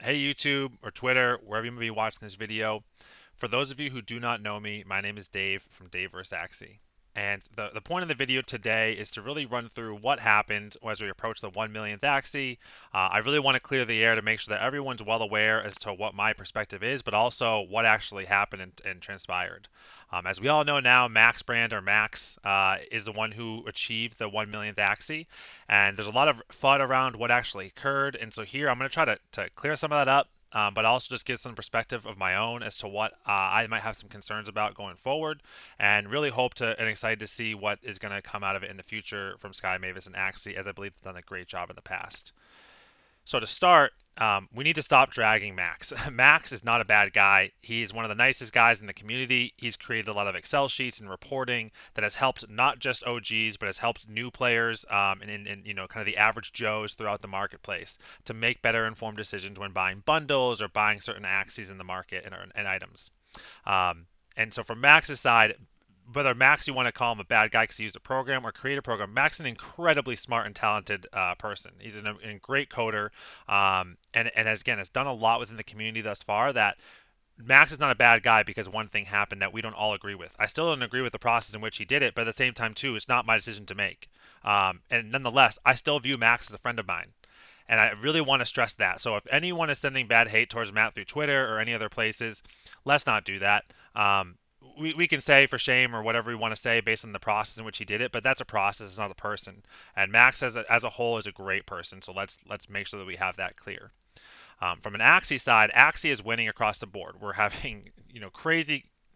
Hey YouTube or Twitter, wherever you may be watching this video. For those of you who do not know me, my name is Dave from Dave vs. AXIE. And the point of the video today is to really run through what happened as we approach the 1 millionth AXIE. I really want to clear the air to make sure that everyone's well aware as to what my perspective is, but also what actually happened and transpired. As we all know now, Max Brand or Max is the one who achieved the 1 millionth AXIE, and there's a lot of FUD around what actually occurred. And so here I'm going to try to clear some of that up, but also just give some perspective of my own as to what I might have some concerns about going forward, and really hope to and excited to see what is going to come out of it in the future from Sky Mavis and Axie, as I believe they've done a great job in the past. So to start, we need to stop dragging Max. Max is not a bad guy. He's one of the nicest guys in the community. He's created a lot of Excel sheets and reporting that has helped not just OGs, but has helped new players and kind of the average Joes throughout the marketplace to make better informed decisions when buying bundles or buying certain Axies in the market and items. And so from Max's side, whether Max you want to call him a bad guy because he used a program or create a program, Max is an incredibly smart and talented person. He's a great coder, and has done a lot within the community thus far. That Max is not a bad guy because one thing happened that we don't all agree with. I still don't agree with the process in which he did it, but at the same time too, it's not my decision to make. And nonetheless, I still view Max as a friend of mine. And I really want to stress that. So if anyone is sending bad hate towards Matt through Twitter or any other places, let's not do that. We can say for shame or whatever we want to say based on the process in which he did it, but that's a process, it's not a person. And Max as a whole is a great person, so let's make sure that we have that clear. From an Axie side, Axie is winning across the board. We're having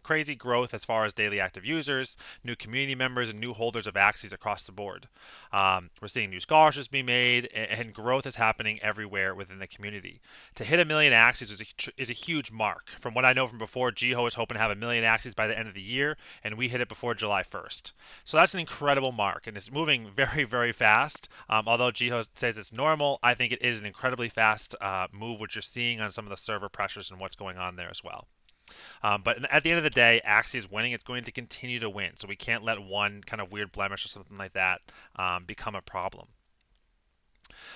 crazy growth as far as daily active users, new community members, and new holders of Axies across the board. We're seeing new scholarships being made, and growth is happening everywhere within the community. To hit a million Axies is a huge mark. From what I know from before, Jiho was hoping to have a million Axies by the end of the year, and we hit it before July 1st. So that's an incredible mark, and it's moving very fast. Although Jiho says it's normal, I think it is an incredibly fast move, which you're seeing on some of the server pressures and what's going on there as well. But at the end of the day, Axie is winning. It's going to continue to win. So we can't let one kind of weird blemish or something like that become a problem.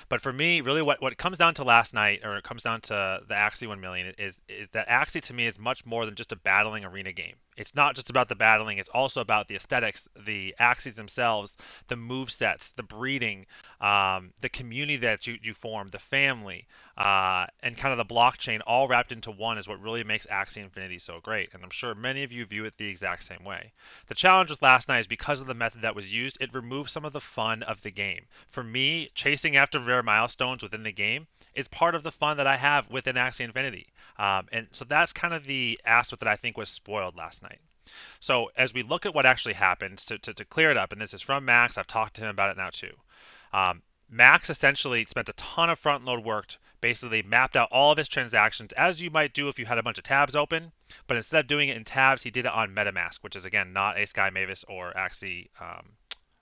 But for me, really, what it comes down to last night, or it comes down to the Axie 1 million, is that Axie to me is much more than just a battling arena game. It's not just about the battling; it's also about the aesthetics, the Axies themselves, the move sets, the breeding, the community that you form, the family, and kind of the blockchain, all wrapped into one, is what really makes Axie Infinity so great. And I'm sure many of you view it the exact same way. The challenge with last night is because of the method that was used, it removed some of the fun of the game. For me, chasing after rare milestones within the game is part of the fun that I have within Axie Infinity. And so that's kind of the aspect that I think was spoiled last night. So as we look at what actually happened, to clear it up, and this is from Max, I've talked to him about it now too. Max essentially spent a ton of front load work, basically mapped out all of his transactions as you might do if you had a bunch of tabs open, but instead of doing it in tabs, he did it on MetaMask, which is again not a Sky Mavis or Axie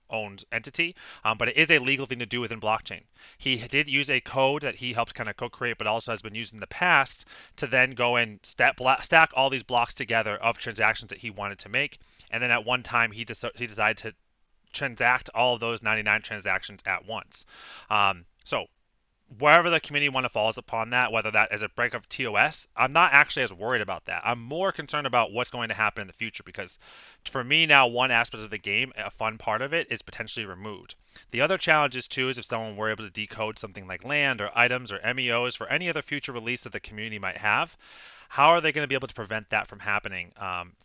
owned entity, but it is a legal thing to do within blockchain. He did use a code that he helped kind of co-create, but also has been used in the past to then go and stack all these blocks together of transactions that he wanted to make, and then at one time he decided to transact all of those 99 transactions at once. So wherever the community want to falls upon that, whether that is a break of TOS, I'm not actually as worried about that. I'm more concerned about what's going to happen in the future because for me now, one aspect of the game, a fun part of it, is potentially removed. The other challenges too is if someone were able to decode something like land or items or MEOs for any other future release that the community might have, how are they going to be able to prevent that from happening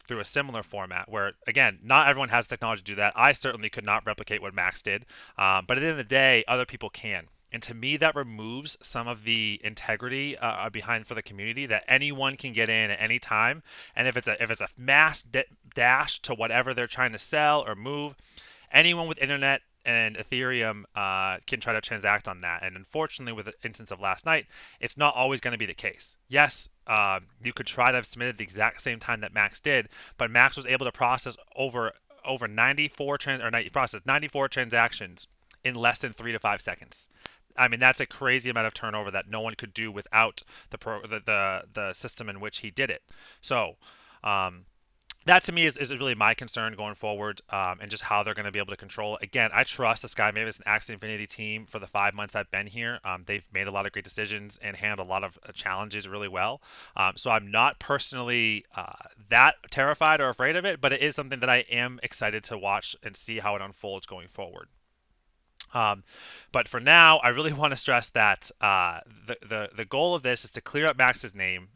through a similar format where, again, not everyone has technology to do that. I certainly could not replicate what Max did, but at the end of the day, other people can. And to me, that removes some of the integrity behind for the community that anyone can get in at any time. And if it's a mass dash to whatever they're trying to sell or move, anyone with internet and Ethereum can try to transact on that. And unfortunately, with the instance of last night, it's not always going to be the case. Yes, you could try to have submitted the exact same time that Max did, but Max was able to process over 94 transactions in less than 3 to 5 seconds. I mean, that's a crazy amount of turnover that no one could do without the system in which he did it. So, um, that to me is really my concern going forward, and just how they're going to be able to control it. Again, I trust the Sky Mavis and Axie Infinity team for the 5 months I've been here. They've made a lot of great decisions and handled a lot of challenges really well. So I'm not personally that terrified or afraid of it, but it is something that I am excited to watch and see how it unfolds going forward. Um, but for now, I really want to stress that the goal of this is to clear up Max's name.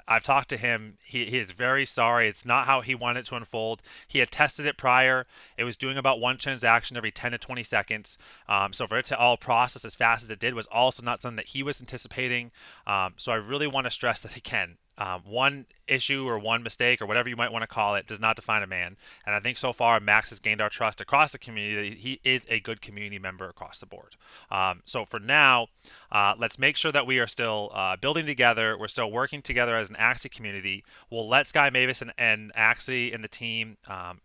I've talked to him. He is very sorry. It's not how he wanted it to unfold. He had tested it prior. It was doing about one transaction every 10 to 20 seconds. So for it to all process as fast as it did was also not something that he was anticipating. So I really want to stress that again. One issue or one mistake or whatever you might want to call it does not define a man. And I think so far Max has gained our trust across the community that he is a good community member across the board. So for now, let's make sure that we are still building together. We're still working together as an Axie community. We'll let Sky Mavis and Axie and the team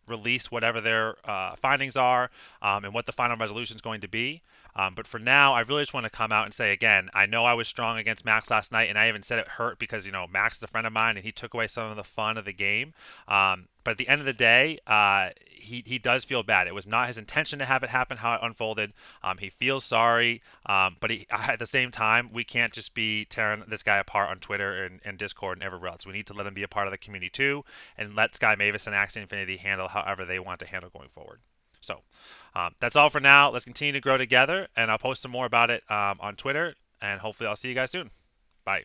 release whatever their findings are, and what the final resolution is going to be. But for now, I really just want to come out and say again, I know I was strong against Max last night, and I even said it hurt because Max is a friend of mine and he took away some of the fun of the game. But at the end of the day, he does feel bad. It was not his intention to have it happen how it unfolded. He feels sorry, but at the same time, we can't just be tearing this guy apart on Twitter and Discord and everywhere else. We need to let him be a part of the community too, and let Sky Mavis and Axie Infinity handle however they want to handle going forward. So that's all for now. Let's continue to grow together, and I'll post some more about it on Twitter, and hopefully I'll see you guys soon. Bye.